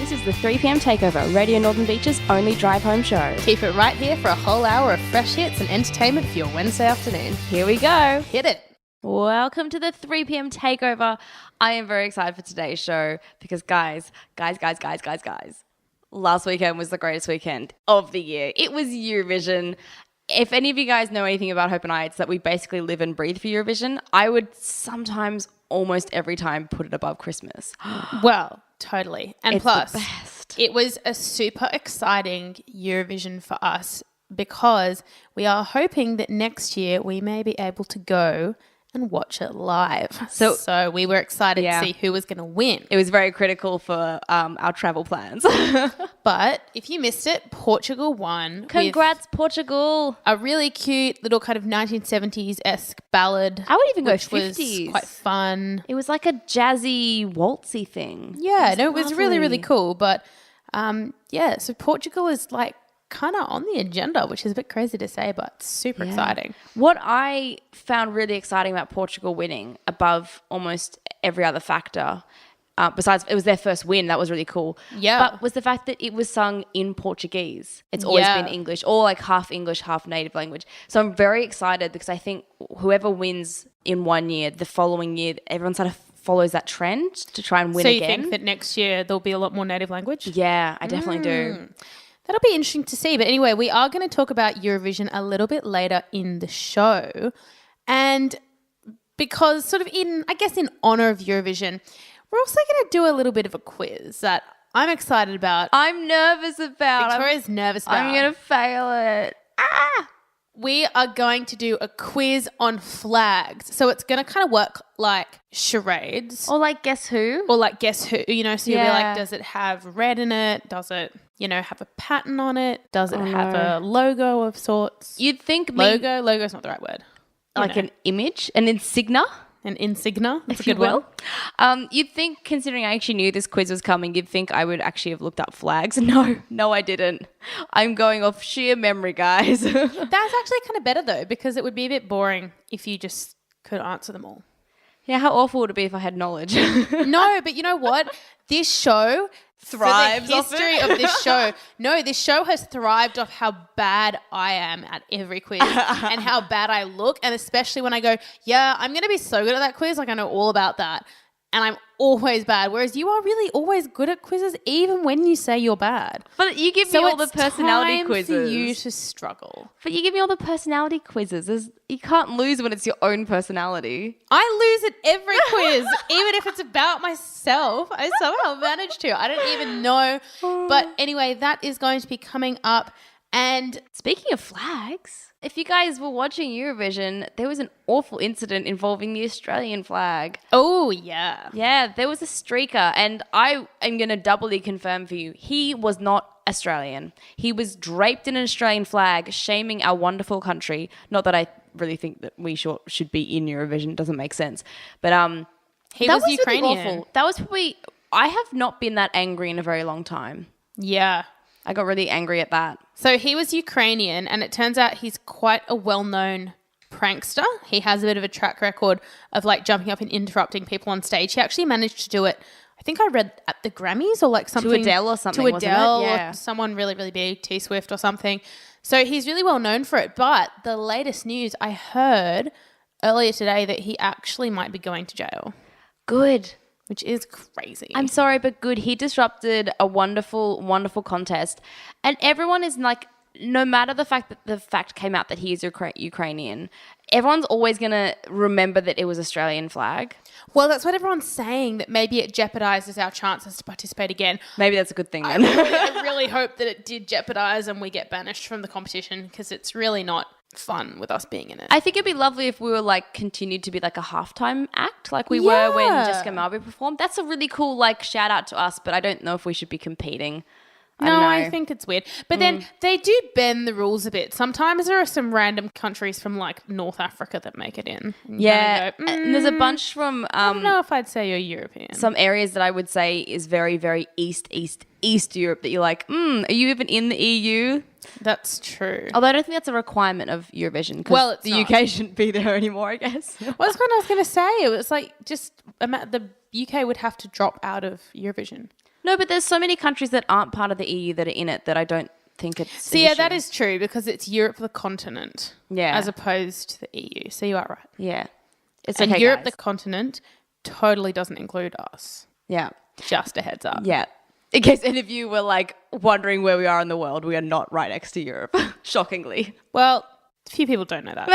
This is the 3 p.m. Takeover, Radio Northern Beach's only drive-home show. Keep it right here for a whole hour of fresh hits and entertainment for your Wednesday afternoon. Here we go. Hit it. Welcome to the 3 p.m. Takeover. I am very excited for today's show because guys, last weekend was the greatest weekend of the year. It was Eurovision. If any of you guys know anything about Hope and I, it's that we basically live and breathe for Eurovision. I would sometimes, almost every time, put it above Christmas. Well, totally. And It's plus, the best. it was a super exciting Eurovision for us because we are hoping that next year we may be able to go and watch it live. So we were excited to see who was going to win. It was very critical for our travel plans. But if you missed it, Portugal won. Congrats, Portugal. A really cute little kind of 1970s-esque ballad. I would even go which 50s. was quite fun. It was like a jazzy, waltzy thing. Yeah, it was really, really lovely. cool. But so Portugal is like kind of on the agenda, which is a bit crazy to say, but super exciting. What I found really exciting about Portugal winning above almost every other factor, besides it was their first win, that was really cool. Yeah. But was the fact that it was sung in Portuguese. It's always been English, or like half English, half native language. So I'm very excited because I think whoever wins in one year, the following year, everyone sort of follows that trend to try and win again. So you think that next year there'll be a lot more native language? Yeah, I definitely do. That'll be interesting to see. But anyway, we are going to talk about Eurovision a little bit later in the show. And because sort of in honor of Eurovision, we're also going to do a little bit of a quiz that I'm excited about. I'm nervous about. Victoria's nervous about. I'm going to fail it. We are going to do a quiz on flags. So it's going to kind of work like charades. Or like Guess Who? Or like Guess Who, so you'll be Yeah. like, does it have red in it? Does it, have a pattern on it? Does it have a logo of sorts? You'd think Logo's not the right word. like an image, an insignia, An insignia, that's if a you good will. word. You'd think, considering I actually knew this quiz was coming, you'd think I would actually have looked up flags. No, I didn't. I'm going off sheer memory, guys. That's actually kind of better though, because it would be a bit boring if you just could answer them all. Yeah, how awful would it be if I had knowledge? No, but you know what? This show Thrives for the off it. history of this show. No, this show has thrived off how bad I am at every quiz and how bad I look. And especially when I go, I'm going to be so good at that quiz. Like I know all about that. And I'm always bad. Whereas you are really always good at quizzes, even when you say you're bad. But you give me all the personality time quizzes. for you to struggle. But you give me all the personality quizzes. You can't lose when it's your own personality. I lose at every quiz, even if it's about myself. I somehow manage to. I don't even know. But anyway, that is going to be coming up. And Speaking of flags, if you guys were watching Eurovision, there was an awful incident involving the Australian flag. oh, yeah. Yeah, there was a streaker, and I am going to doubly confirm for you, he was not Australian. He was draped in an Australian flag, shaming our wonderful country. Not that I really think that we should be in Eurovision. It doesn't make sense. But He that was Ukrainian. Really awful. That was probably... I have not been that angry in a very long time. Yeah. I got really angry at that. So he was Ukrainian, and it turns out he's quite a well-known prankster. He has a bit of a track record of like jumping up and interrupting people on stage. He actually managed to do it, I think I read at the Grammys or like something. To Adele or something, To wasn't Adele it? Yeah. or someone really, really big, T Swift or something. So he's really well known for it. But the latest news, I heard earlier today that he actually might be going to jail, Good. which is crazy. I'm sorry, but good. He disrupted a wonderful, wonderful contest. And everyone is like, no matter the fact that the fact came out that he is Ukrainian, everyone's always going to remember that it was Australian flag. Well, that's what everyone's saying, that maybe it jeopardizes our chances to participate again. Maybe that's a good thing then. I really hope that it did jeopardize and we get banished from the competition, because it's really not fun with us being in it. I think it'd be lovely if we were like continued to be like a halftime act like we were when Jessica Marby performed. That's a really cool like shout out to us, but I don't know if we should be competing. I don't know. I think it's weird. But then they do bend the rules a bit. Sometimes there are some random countries from like North Africa that make it in. And you Yeah, kinda go, and there's a bunch from I don't know if I'd say you're European. some areas that I would say is very, very East Europe that you're like, are you even in the EU? That's true. Although I don't think that's a requirement of Eurovision because Well, it's the not. UK shouldn't be there anymore, I guess. Well, that's what I was going to say. It was like just the UK would have to drop out of Eurovision. No, but there's so many countries that aren't part of the EU that are in it that I don't think it's So an yeah, issue. that is true because it's Europe the continent as opposed to the EU. So you are right. Yeah. It's And okay, Europe guys. the continent totally doesn't include us. Yeah. Just a heads up. Yeah. In case any of you were like wondering where we are in the world, we are not right next to Europe, shockingly. Well, a few people don't know that.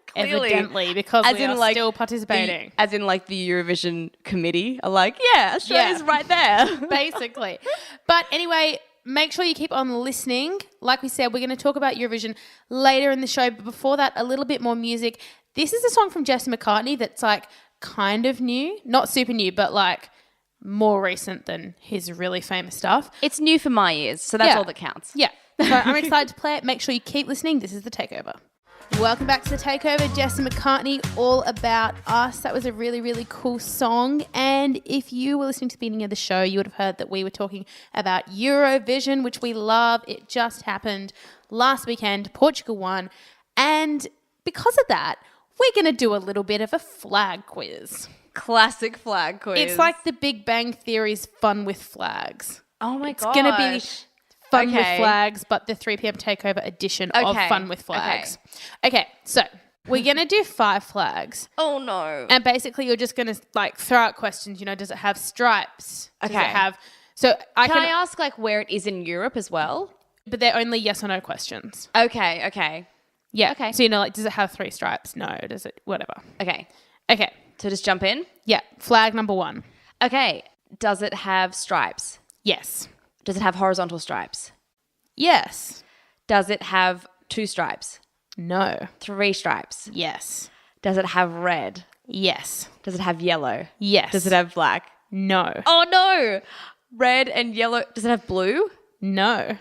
Clearly. Evidently, because we are still participating. As in like the Eurovision committee are like, yeah, Australia's right there. Basically. But anyway, make sure you keep on listening. Like we said, we're going to talk about Eurovision later in the show. But before that, a little bit more music. This is a song from Jesse McCartney that's like kind of new. Not super new, but like more recent than his really famous stuff. It's new for my ears, so that's all that counts. Yeah. So I'm excited to play it. Make sure you keep listening. This is The Takeover. Welcome back to The Takeover. Jesse McCartney, All About Us. That was a really, really cool song. And if you were listening to the beginning of the show, you would have heard that we were talking about Eurovision, which we love. It just happened last weekend. Portugal won. And because of that, we're going to do a little bit of a flag quiz. Classic flag quiz. It's like the Big Bang Theory's Fun with Flags. oh my It's gosh. going to be Fun with Okay. Flags, but the 3 p.m. Takeover edition of Okay. Fun with Flags. Okay, so we're going to do 5 flags. Oh no. And basically you're just going to like throw out questions, you know, does it have stripes? Does it Okay. have... So Can I ask like where it is in Europe as well? but they're only yes or no questions. Okay. Yeah. Okay. So, you know, like, does it have 3 stripes? No. Does it... Whatever. Okay. Okay. So just jump in. Yeah. Flag number 1. Okay. Does it have stripes? Yes. Does it have horizontal stripes? Yes. Does it have 2 stripes? No. 3 stripes? Yes. Does it have red? Yes. Does it have yellow? Yes. Does it have black? No. Oh no! Red and yellow. Does it have blue? No.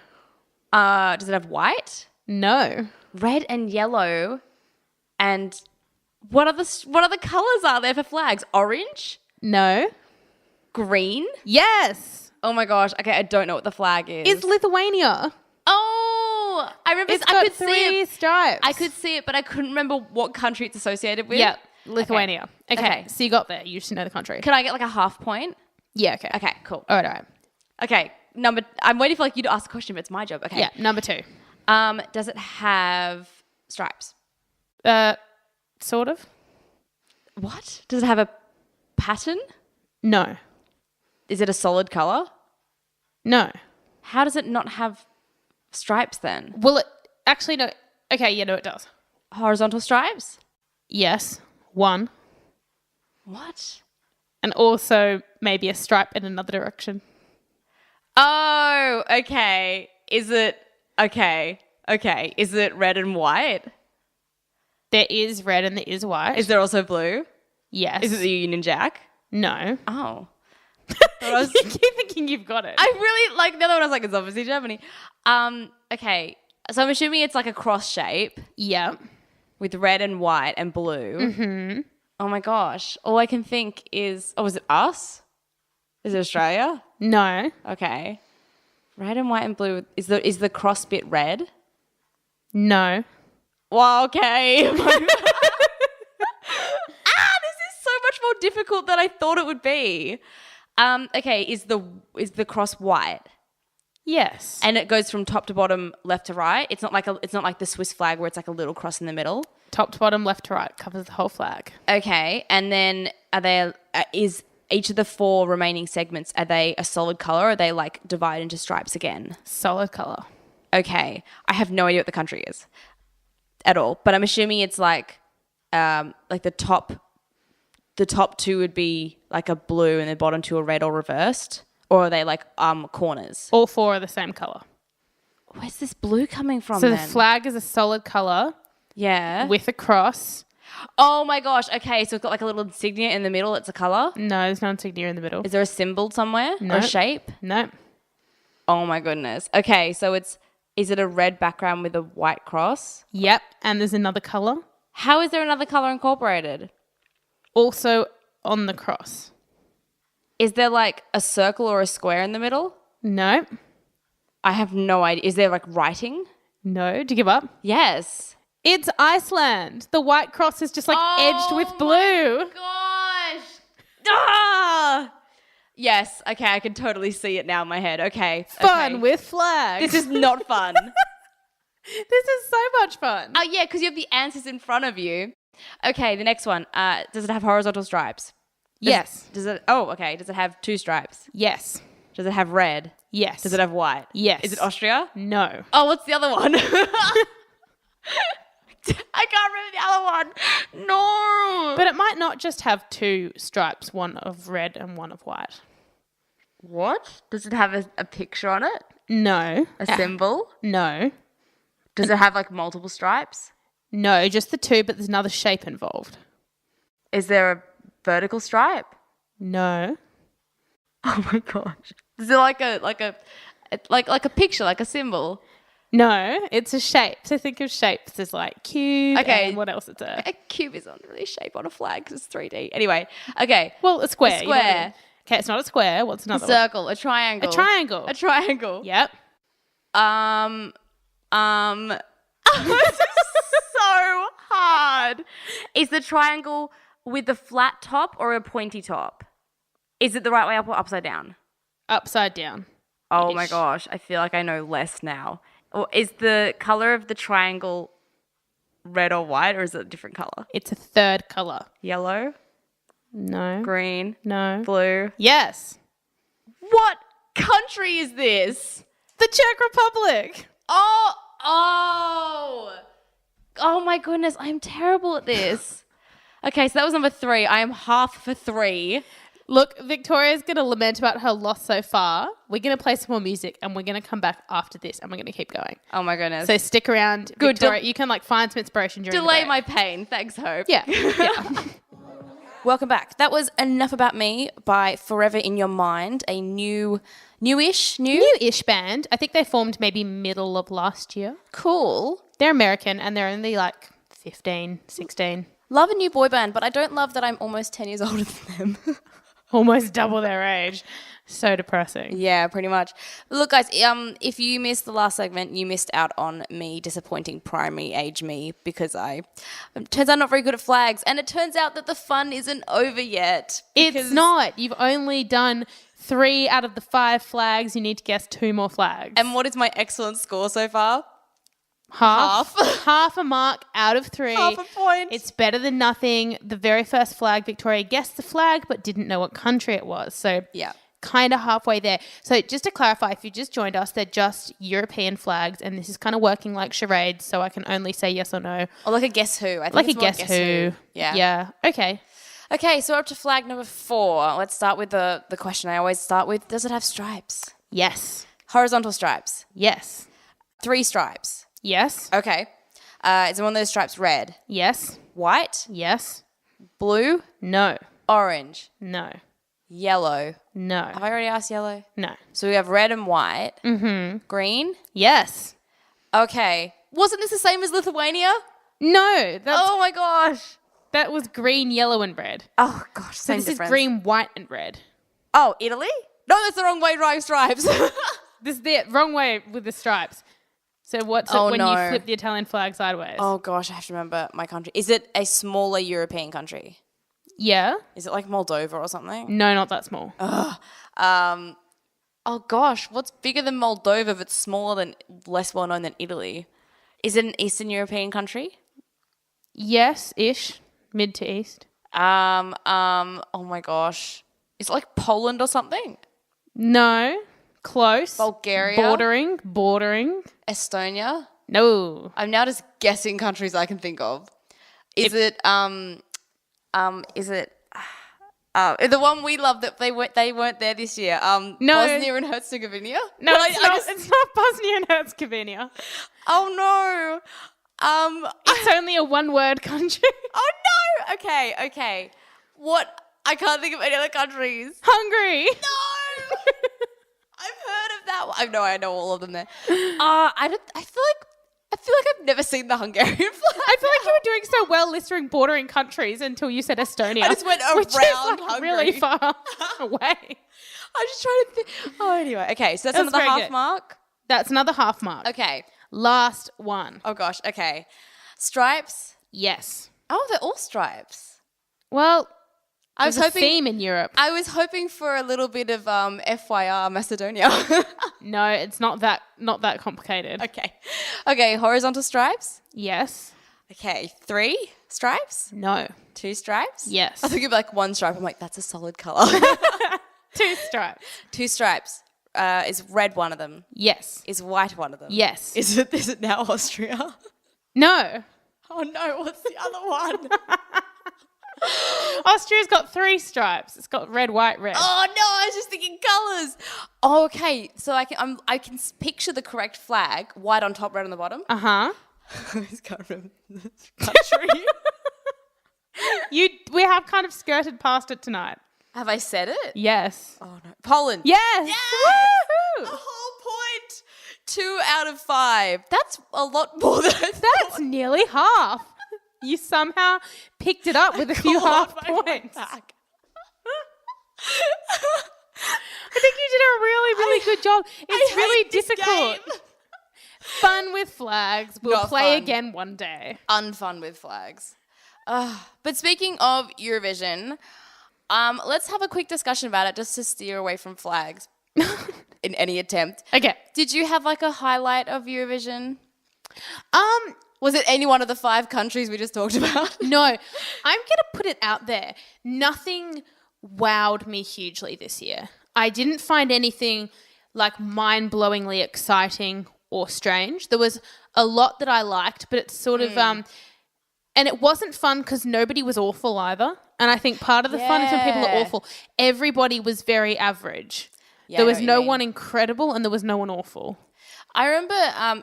Does it have white? No. Red and yellow. And what other colours are there for flags? Orange? No. Green? Yes. Oh my gosh. Okay, I don't know what the flag is. It's Lithuania. Oh, I remember. It's I got could see 3 it. stripes. I could see it, but I couldn't remember what country it's associated with. Yeah, Lithuania. Okay. Okay. So you got there. You just know the country. Can I get like a half point? Yeah, okay. Okay, cool. All right. Okay, I'm waiting for like you to ask a question, but it's my job. Okay. Yeah, number 2. Does it have stripes? Sort of. What? Does it have a pattern? No. Is it a solid color? No. How does it not have stripes then? Well, it actually no. Okay, yeah, no, it does. Horizontal stripes? Yes, 1, What? and also maybe a stripe in another direction. Oh, okay. Is it okay? Okay. Is it red and white? There is red and there is white. Is there also blue? Yes. Is it the Union Jack? No. Oh. You keep thinking you've got it. I really like the other one. I was like, it's obviously Germany. Okay. So I'm assuming it's like a cross shape Yeah. with red and white and blue. Mm-hmm. Oh my gosh. All I can think is, is it us? Is it Australia? No. Okay. Red and white and blue. Is the cross bit red? No. Well, okay. This is so much more difficult than I thought it would be. Okay, is the cross white? Yes. And it goes from top to bottom, left to right. It's not like the Swiss flag where it's like a little cross in the middle. Top to bottom, left to right, covers the whole flag. Okay, and then is each of the 4 remaining segments, are they a solid color or are they like divided into stripes again? Solid color. Okay, I have no idea what the country is at all, but I'm assuming it's like the top 2 would be like a blue and the bottom 2 are red or reversed, or are they like corners? All 4 are the same color. Where's this blue coming from So then? the flag is a solid color Yeah. with a cross. Oh my gosh. Okay, so it's got like a little insignia in the middle. It's a color. No, there's no insignia in the middle. Is there a symbol somewhere or No. a shape? No. Oh my goodness. Okay, so is it a red background with a white cross? Yep. And there's another color How is there another color incorporated? also on the cross. Is there like a circle or a square in the middle? No. I have no idea. Is there like writing? No. Do you give up? Yes. It's Iceland. The white cross is just like edged with blue. Gosh. Ah! Yes. Okay, I can totally see it now in my head. Okay. Fun okay. with flags. This is not fun. This is so much fun. Oh, yeah, because you have the answers in front of you. Okay, the next one. Does it have horizontal stripes? Yes. Does it? Oh, okay. Does it have 2 stripes? Yes. Does it have red? Yes. Does it have white? Yes. Is it Austria? No. Oh, what's the other one? I can't remember the other one. No. But it might not just have 2 stripes, one of red and one of white. What? Does it have a picture on it? No. A symbol? No. Does it have like multiple stripes? No, just the 2, but there's another shape involved. Is there a vertical stripe? No. Oh my gosh. Is it like a picture, like a symbol? No, it's a shape. So think of shapes. There's like cube. Okay. And what else is there? A cube is not really a shape on a flag because it's 3D. Anyway, okay. Well, a square. A square. Okay, it's not a square. What's A another one? circle, a triangle. A triangle. A triangle. Yep. This is so hard. Is the triangle with the flat top or a pointy top? Is it the right way up or upside down? Upside down. Oh my Ish. gosh, I feel like I know less now. Or is the color of the triangle red or white, or is it a different color? It's a third color. Yellow, No. green, No. blue. Yes. What country is this? The Czech Republic. Oh my goodness, I'm terrible at this. Okay, so that was number 3. I am half for 3. Look, Victoria's going to lament about her loss so far. We're going to play some more music and we're going to come back after this and we're going to keep going. Oh my goodness. So stick around. Good. Victoria, you can like find some inspiration during Delay the break. my pain. Thanks, Hope. Yeah. Yeah. Welcome back. That was Enough About Me by Forever in Your Mind, a newish New-ish band. I think they formed maybe middle of last year. cool. They're American and they're only like 15, 16. Love a new boy band, but I don't love that I'm almost 10 years older than them. Almost double their age. So depressing. Yeah, pretty much. Look, guys, if you missed the last segment, you missed out on me disappointing primary age me because turns out I'm not very good at flags, and it turns out that the fun isn't over yet. It's not. You've only done 3 out of the 5 flags. You need to guess 2 more flags. And what is my excellent score so far? Half. Half a mark out of 3. Half a point. It's better than nothing. The very first flag, Victoria guessed the flag but didn't know what country it was. So Yeah. kind of halfway there. So just to clarify, if you just joined us, they're just European flags and this is kind of working like charades, so I can only say yes or no. Or like a guess who. I think Like a it's more guess who. Yeah. Yeah. Okay. Okay, so we're up to flag number 4. Let's start with the question I always start with. Does it have stripes? Yes. Horizontal stripes. Yes. 3 stripes. Yes. Okay. Is one of those stripes red? Yes. White? Yes. Blue? No. Orange? No. Yellow? No. Have I already asked yellow? No. So we have red and white. Mm-hmm. Green? Yes. Okay. Wasn't this the same as Lithuania? No. Oh my gosh. That was green, yellow, and red. Oh gosh, So same this difference. is green, white, and red. Oh, Italy? No, that's the wrong way drawing stripes. This is the wrong way with the stripes. So what's Oh, it when no. you flip the Italian flag sideways? Oh gosh, I have to remember my country. Is it a smaller European country? Yeah. Is it like Moldova or something? No, not that small. Oh gosh, what's bigger than Moldova but smaller than less well known than Italy? Is it an Eastern European country? Yes-ish. Mid to east. Oh my gosh. Is it like Poland or something? No. Close. Bulgaria? Bordering. Estonia? No. I'm now just guessing countries I can think of. Is it the one we love that they weren't there this year? No. Bosnia and Herzegovina? No, Well, it's not. It's not Bosnia and Herzegovina. Oh no. It's only a one-word country. Oh no. Okay. What? I can't think of any other countries. Hungary. No. I've heard of that one. I know all of them there. I feel like I've never seen the Hungarian flag. I feel like you were doing so well listing bordering countries until you said Estonia. I just went which is, around like, Hungary. really far away. I'm just trying to think. Oh, anyway. Okay, so that's That was another very half good. mark. That's another half mark. Okay. Last one. Oh gosh. Okay. Stripes. Yes. Oh, they're all stripes. Well, I was There's a hoping theme in Europe. I was hoping for a little bit of FYR Macedonia. No, it's not that complicated. Okay, horizontal stripes. Yes. Okay, 3 stripes, No. 2 stripes. Yes. I think it'd be like 1 stripe. I'm like, that's a solid color. 2 stripes. 2 stripes. Is red one of them? Yes. Is white one of them? Yes. Is it now Austria? No. Oh no, what's the other one? Austria's got 3 stripes. It's got red, white, red. Oh no, I was just thinking colours. Oh, okay, so I can picture the correct flag, white on top, red on the bottom. Uh-huh. I just can't remember the country. We have kind of skirted past it tonight. Have I said it? Yes. Oh no, Poland. Yes. Yes! Woohoo! A whole point. 2 out of 5. That's a lot more than I thought. That's nearly half. You somehow picked it up with a few half points. I think you did a really, really good job. It's really difficult. Fun with flags. We'll Not play fun. again one day. Unfun with flags. But speaking of Eurovision, let's have a quick discussion about it just to steer away from flags in any attempt. Okay. Did you have like a highlight of Eurovision? Was it any one of the 5 countries we just talked about? No, I'm going to put it out there. Nothing wowed me hugely this year. I didn't find anything like mind-blowingly exciting or strange. There was a lot that I liked, but it's sort of and it wasn't fun because nobody was awful either. And I think part of the fun is when people are awful. Everybody was very average. Yeah, there I know was what you no mean. one incredible and there was no one awful. I remember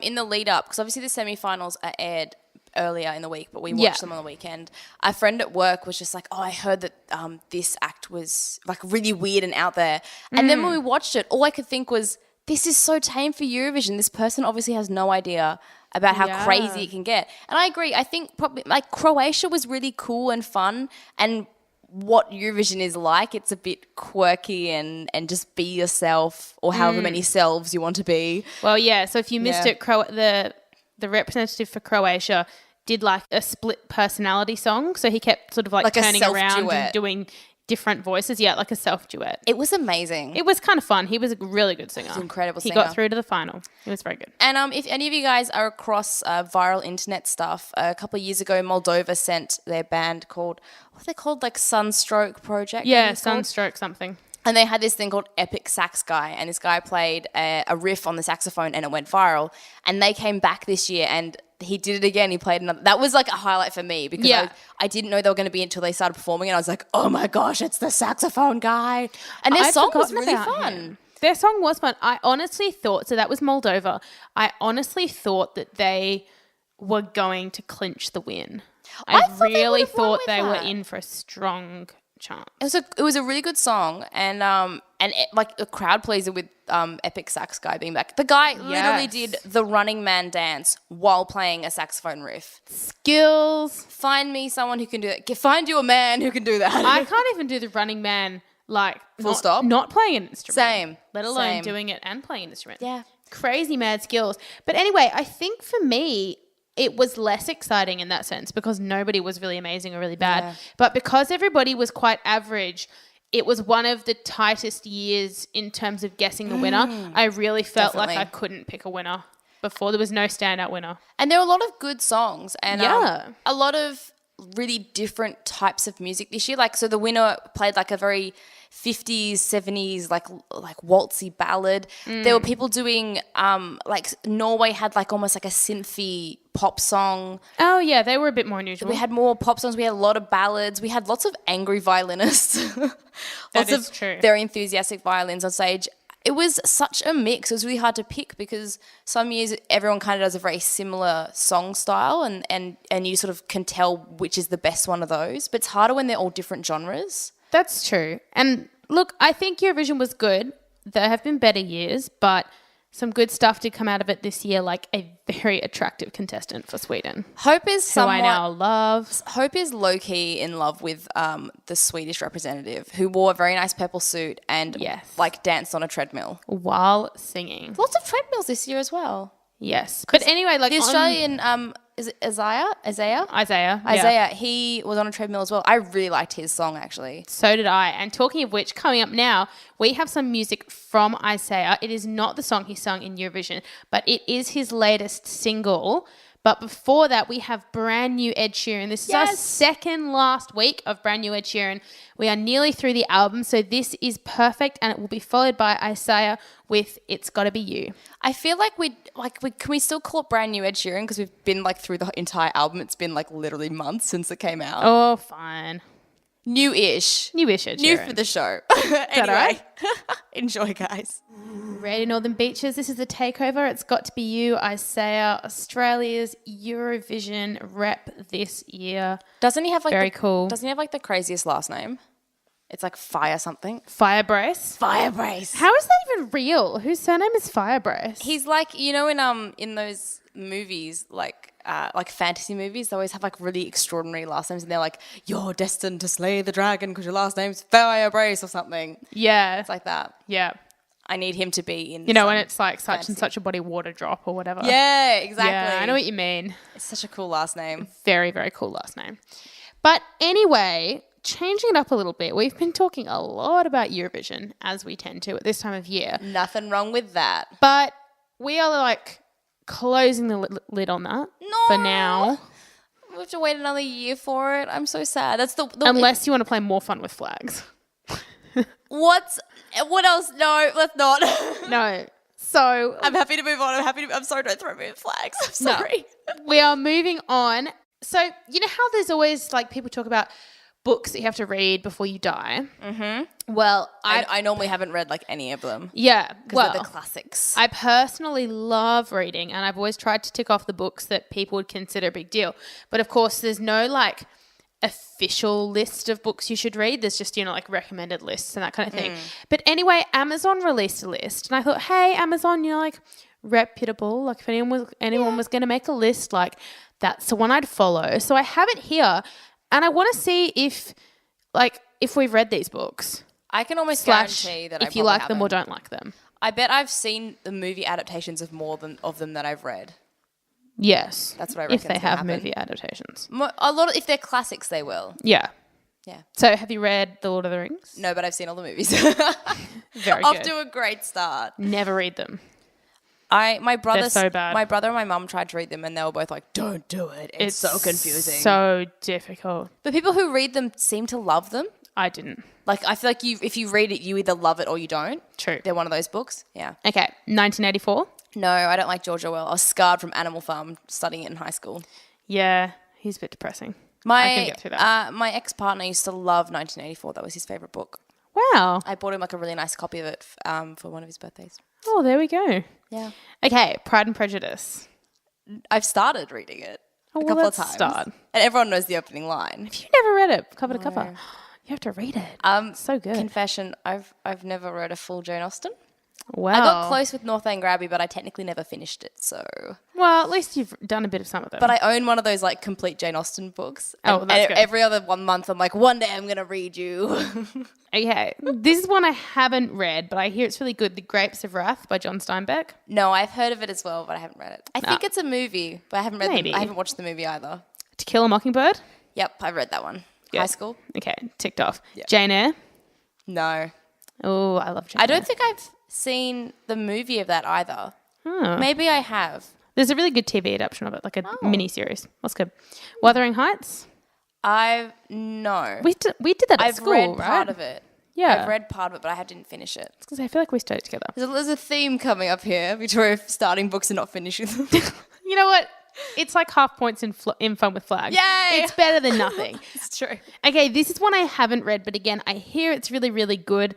in the lead up, because obviously the semi-finals are aired earlier in the week, but we watched them on the weekend. A friend at work was just like, oh, I heard that this act was like really weird and out there. And then when we watched it, all I could think was, this is so tame for Eurovision. This person obviously has no idea about how crazy it can get. And I agree. I think probably like Croatia was really cool and fun, and what Eurovision is like, it's a bit quirky and just be yourself, or however many selves you want to be. Well, yeah. So if you missed it, the representative for Croatia did like a split personality song. So he kept sort of like Like a turning around self-duet. and doing different voices. Yeah, like a self-duet. It was amazing. It was kind of fun. He was a really good singer. an incredible He singer. got through to the final. It was very good. And if any of you guys are across viral internet stuff, a couple of years ago, Moldova sent their band called, what are they called? Like Sunstroke Project? Yeah, I think it's called. Sunstroke something. And they had this thing called Epic Sax Guy, and this guy played a riff on the saxophone, and it went viral. And they came back this year, and he did it again. He played another. That was like a highlight for me because I didn't know they were going to be until they started performing, and I was like, oh my gosh, it's the saxophone guy. And their song was really fun. Their song was fun. I honestly thought, so that was Moldova. I honestly thought that they were going to clinch the win. I thought they really would've won thought with they were that. in for a strong chance. It was a really good song, and like a crowd pleaser with Epic Sax Guy being back. The guy literally Yes. did the Running Man dance while playing a saxophone riff. Skills. Find me someone who can do that. Find you a man who can do that. I can't even do the Running Man like Full stop? not playing an instrument. Same. Let alone Same. doing it and playing an instrument. Yeah. Crazy mad skills. But anyway, I think for me, it was less exciting in that sense because nobody was really amazing or really bad. Yeah. But because everybody was quite average, it was one of the tightest years in terms of guessing the winner. I really felt like Definitely. I couldn't pick a winner before. There was no standout winner. And there were a lot of good songs, and Yeah. a lot of really different types of music this year. Like, so the winner played like a very 50s, 70s, like waltzy ballad. There were people doing, like Norway had like almost like a synthy pop song. Oh, yeah, they were a bit more unusual. We had more pop songs. We had a lot of ballads. We had lots of angry violinists. Lots is of true. very enthusiastic violins on stage. It was such a mix. It was really hard to pick because some years everyone kind of does a very similar song style and you sort of can tell which is the best one of those. But it's harder when they're all different genres. That's true. And look, I think Eurovision was good. There have been better years, but some good stuff did come out of it this year, like a very attractive contestant for Sweden, Hope is who I somewhat... now love. Hope is low-key in love with the Swedish representative who wore a very nice purple suit and Yes. like danced on a treadmill. While singing. Lots of treadmills this year as well. Yes. But anyway, like The Australian is it Isaiah? Isaiah? Isaiah. Yeah. Isaiah, he was on a treadmill as well. I really liked his song, actually. So did I. And talking of which, coming up now, we have some music from Isaiah. It is not the song he sung in Eurovision, but it is his latest single. But before that, we have brand new Ed Sheeran. This is our second last week of brand new Ed Sheeran. We are nearly through the album, so this is perfect, and it will be followed by Isaiah with It's Gotta Be You. I feel like can we still call it brand new Ed Sheeran? Because we've been like through the entire album. It's been like literally months since it came out. Oh, fine. New-ish. New-ish Ed Sheeran. New for the show. Anyway, right? enjoy, guys. Radio Northern Beaches, this is the Takeover. It's Got to Be You, Isaiah, Australia's Eurovision rep this year. Doesn't he have like Very cool. Doesn't he have like the craziest last name? It's like Fire something. Firebrace. Firebrace. How is that even real? Whose surname is Firebrace? He's like, in those movies, like fantasy movies, they always have like really extraordinary last names, and they're like, "You're destined to slay the dragon because your last name's Firebrace" or something. Yeah. It's like that. Yeah. I need him to be in. And it's like such fancy. and such a body water drop or whatever. Yeah, exactly. Yeah, I know what you mean. It's such a cool last name. Very, very cool last name. But anyway, changing it up a little bit, we've been talking a lot about Eurovision, as we tend to at this time of year. Nothing wrong with that. But we are like closing the lid on that for now. We have to wait another year for it. I'm so sad. That's the Unless you want to play more fun with flags. What else? No, let's not. No. So I'm happy to move on. I'm sorry, don't throw me with flags. I'm sorry. we are moving on. So you know how there's always like people talk about books that you have to read before you die? Mm-hmm. Well, I normally haven't read like any of them. Yeah. Because they're the classics. I personally love reading, and I've always tried to tick off the books that people would consider a big deal. But of course, there's no like official list of books you should read. There's just, like recommended lists and that kind of thing. But anyway, Amazon released a list, and I thought, hey, Amazon, like reputable. Like if anyone was going to make a list, like that's the one I'd follow. So I have it here, and I want to see if we've read these books. I can almost guarantee that if you like them or don't like them. I bet I've seen the movie adaptations of more of them that I've read. Yes. That's what I reckon. If they have movie adaptations. If they're classics, they will. Yeah. Yeah. So have you read The Lord of the Rings? No, but I've seen all the movies. Very Off good. to a great start. Never read them. My brother, They're so bad. My brother and my mum tried to read them, and they were both like, "Don't do it. It's so confusing." So difficult. But people who read them seem to love them. I didn't. Like, I feel like if you read it, you either love it or you don't. True. They're one of those books. Yeah. Okay. 1984. No, I don't like George Orwell. I was scarred from Animal Farm studying it in high school. Yeah, he's a bit depressing. I can get through that. My ex-partner used to love 1984. That was his favourite book. Wow. I bought him like a really nice copy of it for one of his birthdays. Oh, there we go. Yeah. Okay, Pride and Prejudice. I've started reading it a couple of let's times. Start. And everyone knows the opening line. If you've never read it, cover to cover, you have to read it. It's so good. Confession, I've never read a full Jane Austen. Wow. I got close with Northanger Abbey, but I technically never finished it, so... Well, at least you've done a bit of some of them. But I own one of those, like, complete Jane Austen books. And, that's good. Every other 1 month, I'm like, one day I'm going to read you. Okay. This is one I haven't read, but I hear it's really good. The Grapes of Wrath by John Steinbeck. No, I've heard of it as well, but I haven't read it. I think it's a movie, but I haven't read Maybe. I haven't watched the movie either. To Kill a Mockingbird. Yep, I've read that one. Good. High school. Okay, ticked off. Yep. Jane Eyre. No. Oh, I love Jane Eyre. I don't think I've seen the movie of that either. Oh. Maybe I have. There's a really good TV adaptation of it, like a mini series. What's good? Wuthering Heights. No. We did that at I've school, read right? part of it. Yeah. I've read part of it, but I didn't finish it. Because I feel like we studied together. There's a theme coming up here. Victoria starting books and not finishing them. You know what? It's like half points in Fun with Flags. Yay! It's better than nothing. It's true. Okay, this is one I haven't read, but again, I hear it's really, really good.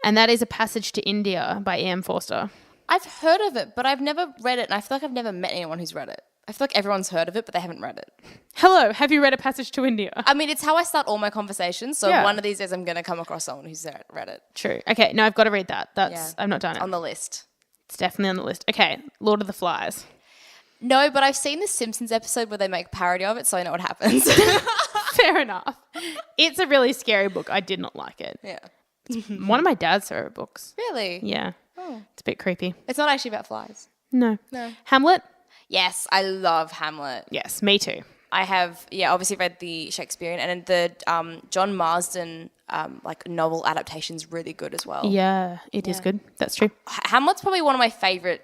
And that is A Passage to India by E.M. Forster. I've heard of it, but I've never read it, and I feel like I've never met anyone who's read it. I feel like everyone's heard of it, but they haven't read it. Hello, have you read A Passage to India? I mean, it's how I start all my conversations, so one of these days I'm going to come across someone who's read it. True. Okay, no, I've got to read that. I've not done it. On the list. It's definitely on the list. Okay, Lord of the Flies. No, but I've seen the Simpsons episode where they make parody of it, so I know what happens. Fair enough. It's a really scary book. I did not like it. Yeah. One of my dad's favorite books. Really? Yeah. Oh. It's a bit creepy. It's not actually about flies. No. No. Hamlet? Yes, I love Hamlet. Yes, me too. I have, obviously read the Shakespearean, and the John Marsden like novel adaptation's really good as well. Yeah, it is good. That's true. Hamlet's probably one of my favourite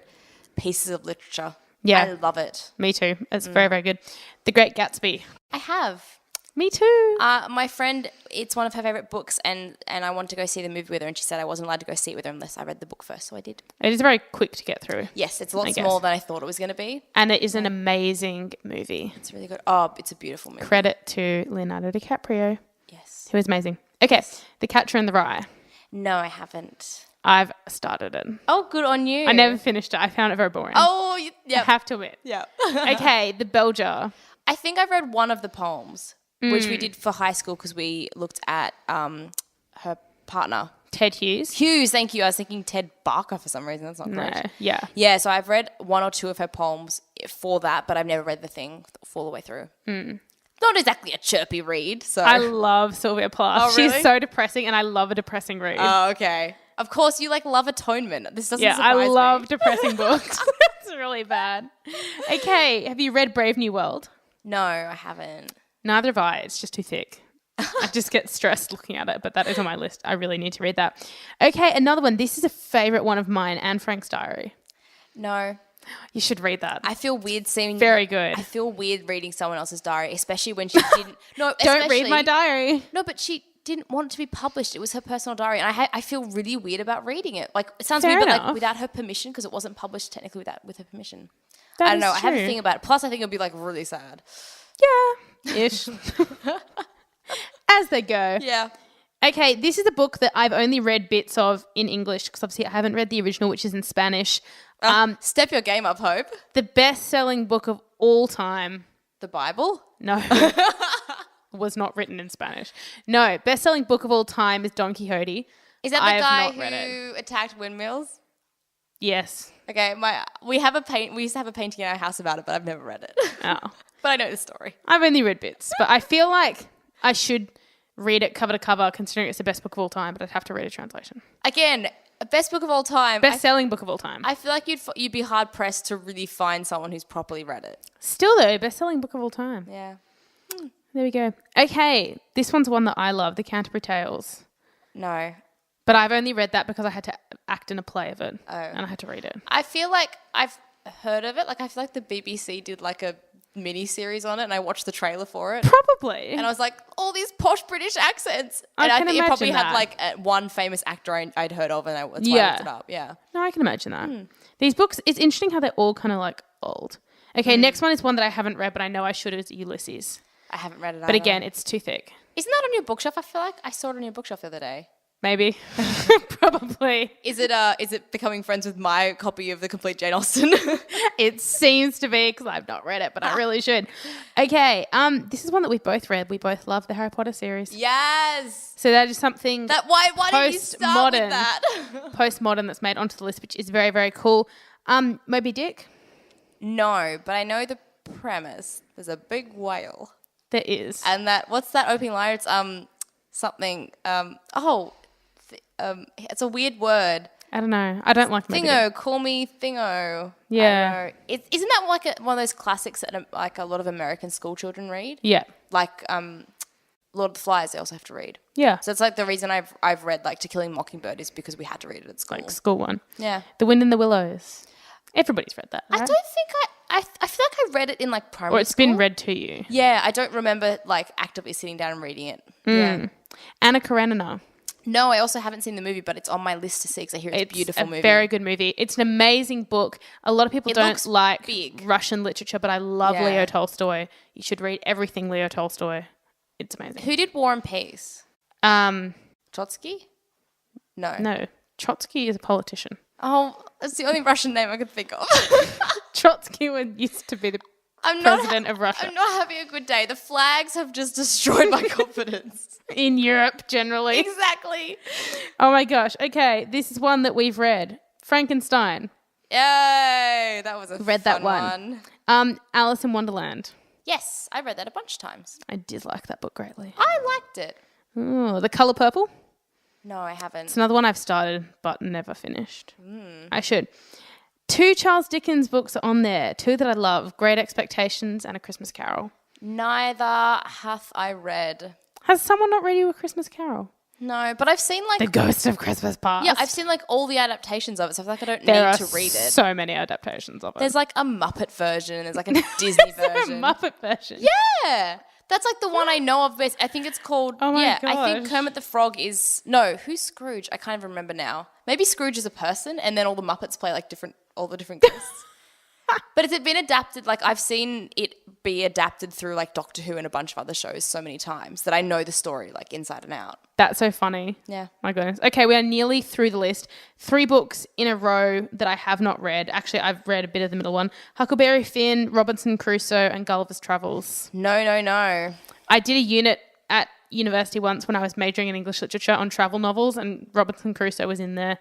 pieces of literature. Yeah. I love it. Me too. It's very, very good. The Great Gatsby. I have. Me too. My friend, it's one of her favourite books, and I wanted to go see the movie with her, and she said I wasn't allowed to go see it with her unless I read the book first, so I did. It is very quick to get through. Yes, it's a lot smaller than I thought it was going to be. And it is an amazing movie. It's really good. Oh, it's a beautiful movie. Credit to Leonardo DiCaprio, Yes. who is amazing. Okay, The Catcher in the Rye. No, I haven't. I've started it. Oh, good on you. I never finished it. I found it very boring. Oh, yeah. I have to admit. Yeah. Okay, The Bell Jar. I think I've read one of the poems, which we did for high school because we looked at her partner. Ted Hughes. Hughes, thank you. I was thinking Ted Barker for some reason. That's not No, correct. yeah. Yeah, so I've read one or two of her poems for that, but I've never read the thing all the way through. Not exactly a chirpy read, so. I love Sylvia Plath. Oh, really? She's so depressing, and I love a depressing read. Oh, okay. Of course, you love atonement. This doesn't Yeah, surprise I me. love depressing books. It's really bad. Okay, have you read Brave New World? No, I haven't. Neither have I. It's just too thick. I just get stressed looking at it, but that is on my list. I really need to read that. Okay, another one. This is a favourite one of mine, Anne Frank's Diary. No. You should read that. I feel weird seeing. Very good. I feel weird reading someone else's diary, especially when she didn't. No, Don't read my especially- diary. No, but she didn't want it to be published. It was her personal diary, and I feel really weird about reading it. Like it sounds Fair weird, but enough. like without her permission, because it wasn't published technically with her permission. That I don't is know. I have a true. thing about it. Plus, I think it'll be like really sad. Yeah, ish. As they go. Yeah. Okay, this is a book that I've only read bits of in English because obviously I haven't read the original, which is in Spanish. Step your game up, Hope. The best-selling book of all time. The Bible. No. Was not written in Spanish. No, best-selling book of all time is Don Quixote. Is that I the have not guy read it. who attacked windmills? Yes. Okay, we used to have a painting in our house about it, but I've never read it. Oh. But I know the story. I've only read bits, but I feel like I should read it cover to cover considering it's the best book of all time, but I'd have to read a translation. Again, best book of all time. Best-selling book of all time. I feel like you'd be hard pressed to really find someone who's properly read it. Still though, best-selling book of all time. Yeah. There we go. Okay, this one's one that I love, The Canterbury Tales. No. But I've only read that because I had to act in a play of it. Oh. And I had to read it. I feel like I've heard of it. Like I feel like the BBC did like a mini series on it, and I watched the trailer for it. Probably. And I was like, all these posh British accents. I And can think it probably imagine had that. like one famous actor I'd heard of, and that's why I looked it up. Yeah. No, I can imagine that. These books, it's interesting how they're all kind of like old. Okay, next one is one that I haven't read, but I know I should, is Ulysses. I haven't read it But again, it's too thick. Isn't that on your bookshelf? I feel like I saw it on your bookshelf the other day. Maybe. Probably. Is it becoming friends with my copy of The Complete Jane Austen? It seems to be because I've not read it, but I really should. Okay, this is one that we both read. We both love the Harry Potter series. Yes. So that is something Why did you start with Postmodern. that? postmodern that's made onto the list, which is very, very cool. Moby Dick? No, but I know the premise. There's a big whale. There is. And what's that opening line? It's something. It's a weird word. I don't know. I don't like Moby Dick. Thingo, call me Thingo. Yeah. I don't know. Isn't that like one of those classics that like a lot of American school children read? Yeah. Like Lord of the Flies, they also have to read. Yeah. So it's like the reason I've read like To Kill a Mockingbird is because we had to read it at school. Like school one. Yeah. The Wind in the Willows. Everybody's read that, right? I don't think I feel like I read it in like primary Or it's school. been read to you. Yeah, I don't remember like actively sitting down and reading it. Yeah. Anna Karenina. No, I also haven't seen the movie, but it's on my list to see because I hear it's a beautiful movie. Very good movie. It's an amazing book. A lot of people It don't looks like big. Russian literature, but I love Yeah. Leo Tolstoy. You should read everything Leo Tolstoy. It's amazing. Who did War and Peace? No. Trotsky? No. Trotsky is a politician. Oh, that's the only Russian name I could think of. Trotsky used to be the president of Russia. I'm not having a good day. The flags have just destroyed my confidence. In Europe, generally. Exactly. Oh my gosh. Okay, this is one that we've read. Frankenstein. Yay, that was a Read fun that one. Alice in Wonderland. Yes, I read that a bunch of times. I did like that book greatly. I liked it. Ooh, The Colour Purple. No, I haven't. It's another one I've started but never finished. I should. 2 Charles Dickens books are on there. 2 that I love, Great Expectations and A Christmas Carol. Neither hath I read. Has someone not read you A Christmas Carol? No, but I've seen like The Ghost of Christmas Past. yeah, I've seen like all the adaptations of it, so I feel like I don't There need are to read it. so many adaptations of it. There's like a Muppet version and there's like a Disney version. A Muppet version. Yeah. That's like the one I know of best. I think it's called Oh my I think gosh. Kermit the Frog is who's Scrooge? I can't even remember now. Maybe Scrooge is a person and then all the Muppets play like all the different ghosts. But has it been adapted? Like I've seen it be adapted through like Doctor Who and a bunch of other shows so many times that I know the story like inside and out. That's so funny. Yeah. My goodness. Okay, we are nearly through the list. 3 books in a row that I have not read. Actually, I've read a bit of the middle one. Huckleberry Finn, Robinson Crusoe, and Gulliver's Travels. No. I did a unit at university once when I was majoring in English literature on travel novels, and Robinson Crusoe was in there.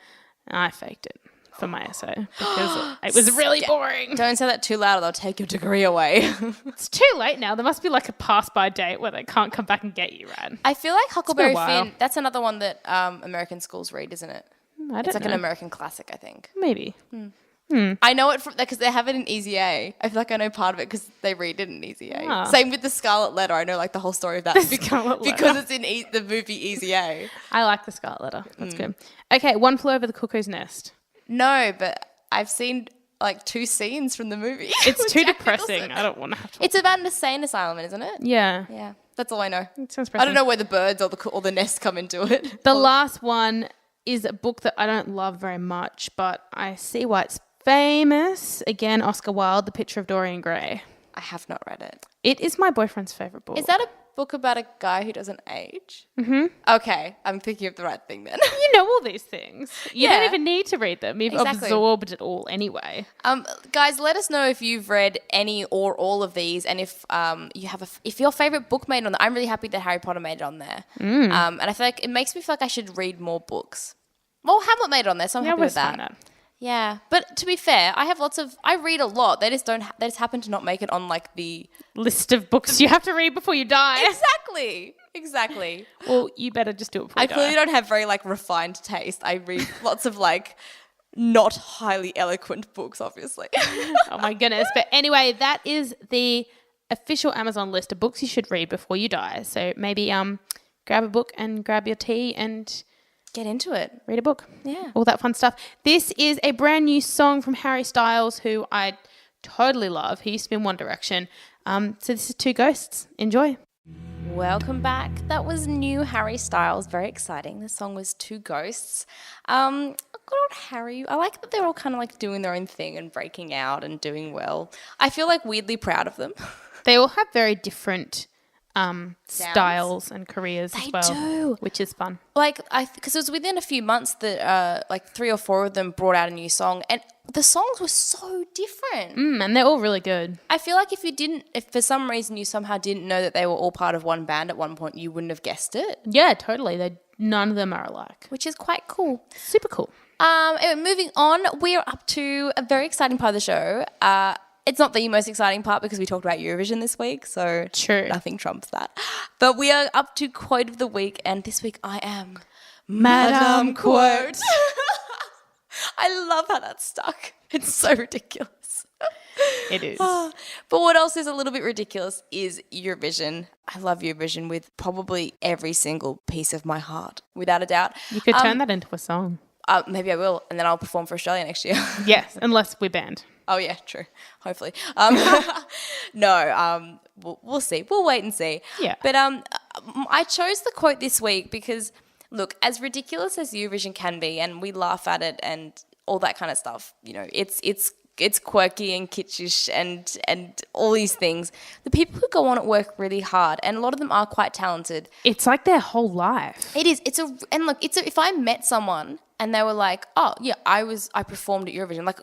And I faked it for my essay because it was really boring. Don't say that too loud or they'll take your degree away. It's too late now. There must be like a pass-by date where they can't come back and get you, right? I feel like Huckleberry while. Finn, that's another one that American schools read, isn't it? I don't It's like know. an American classic, I think. Maybe. I know it because they have it in Easy A. I feel like I know part of it because they read it in Easy A. Ah. Same with the Scarlet Letter. I know like the whole story of that Scarlet Letter. because it's in the movie Easy A. I like the Scarlet Letter. That's good. Okay, One Flew Over the Cuckoo's Nest. No, but I've seen like 2 scenes from the movie. It's with too Jack depressing. Nicholson. I don't want to have to. It's about an insane asylum, isn't it? Yeah. Yeah, that's all I know. It sounds I don't know where the birds or the nests come into it. The last one is a book that I don't love very much, but I see why it's famous. Again, Oscar Wilde, The Picture of Dorian Gray. I have not read it. It is my boyfriend's favourite book. Is that a book about a guy who doesn't age? Mm-hmm. Okay, I'm thinking of the right thing then. You know all these things. You don't Yeah. even need to read them. You've Exactly. absorbed it all anyway. Guys, let us know if you've read any or all of these, and if you have if your favorite book made it on there. I'm really happy that Harry Potter made it on there, and I feel like it makes me feel like I should read more books. Well, Hamlet made it on there, so I'm happy with that. Yeah, but to be fair, I read a lot. They just don't. They just happen to not make it on like the List of books you have to read before you die. Exactly. Well, you better just do it before I you die. clearly don't have very like refined taste. I read lots of like not highly eloquent books, obviously. Oh my goodness. But anyway, that is the official Amazon list of books you should read before you die. So maybe grab a book and grab your tea and Get into it. read a book. Yeah. All that fun stuff. This is a brand new song from Harry Styles, who I totally love. He used to be in One Direction. So this is Two Ghosts. Enjoy. Welcome back. That was new Harry Styles. Very exciting. The song was Two Ghosts. Good old Harry. I like that they're all kind of like doing their own thing and breaking out and doing well. I feel like weirdly proud of them. They all have very different styles and careers as well. do. Which is fun. Like, because it was within a few months that like 3 or 4 of them brought out a new song, and the songs were so different. And they're all really good. I feel like if for some reason you somehow didn't know that they were all part of one band at one point, you wouldn't have guessed it, Yeah, totally. None of them are alike. which is quite cool. Super cool. Anyway, moving on, we're up to a very exciting part of the show. It's not the most exciting part because we talked about Eurovision this week, so True. nothing trumps that. But we are up to Quote of the Week, and this week I am Madame Quote. I love how that stuck. It's so ridiculous. It is. But what else is a little bit ridiculous is Eurovision. I love Eurovision with probably every single piece of my heart, without a doubt. You could turn that into a song. Maybe I will, and then I'll perform for Australia next year. Yes, unless we're banned. Oh, yeah, true. Hopefully. We'll see. We'll wait and see. Yeah. But I chose the quote this week because, look, as ridiculous as Eurovision can be, and we laugh at it and all that kind of stuff, you know, it's quirky and kitschish and all these things. The people who go on it work really hard, and a lot of them are quite talented. It's like their whole life. It is. If I met someone and they were like, "Oh, yeah, I performed at Eurovision." Like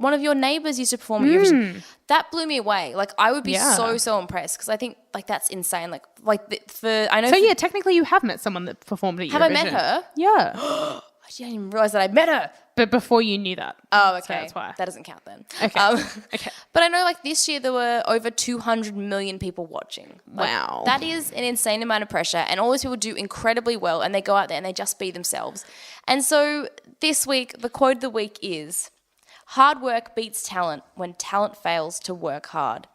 one of your neighbors used to perform at Eurovision. That blew me away. Like I would be so impressed because I think like that's insane. So technically you have met someone that performed at Eurovision. Have I met her? Yeah. I didn't even realize that I met her. But before you knew that. Oh, okay. So that's why. That doesn't count then. Okay. Okay. But I know like this year there were over 200 million people watching. Like, Wow. That is an insane amount of pressure, and all these people do incredibly well, and they go out there and they just be themselves. And so this week, the quote of the week is, hard work beats talent when talent fails to work hard.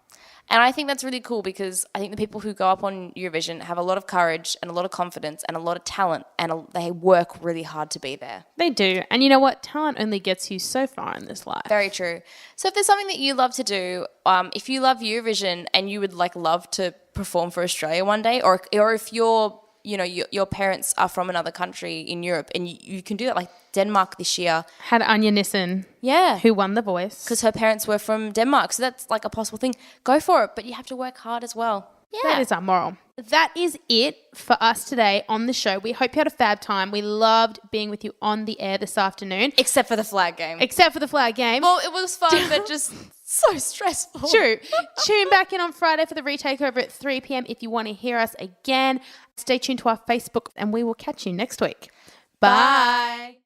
And I think that's really cool because I think the people who go up on Eurovision have a lot of courage and a lot of confidence and a lot of talent, and they work really hard to be there. They do. And you know what? Talent only gets you so far in this life. Very true. So if there's something that you love to do, if you love Eurovision and you would love to perform for Australia one day, or if your parents are from another country in Europe and you can do that, like Denmark this year. Had Anja Nissen. Yeah. Who won The Voice. Because her parents were from Denmark. So that's like a possible thing. Go for it, but you have to work hard as well. Yeah. That is our moral. That is it for us today on the show. We hope you had a fab time. We loved being with you on the air this afternoon. Except for the flag game. Well, it was fun, but just so stressful. True. Tune back in on Friday for the retakeover at 3 p.m. if you want to hear us again. Stay tuned to our Facebook and we will catch you next week. Bye.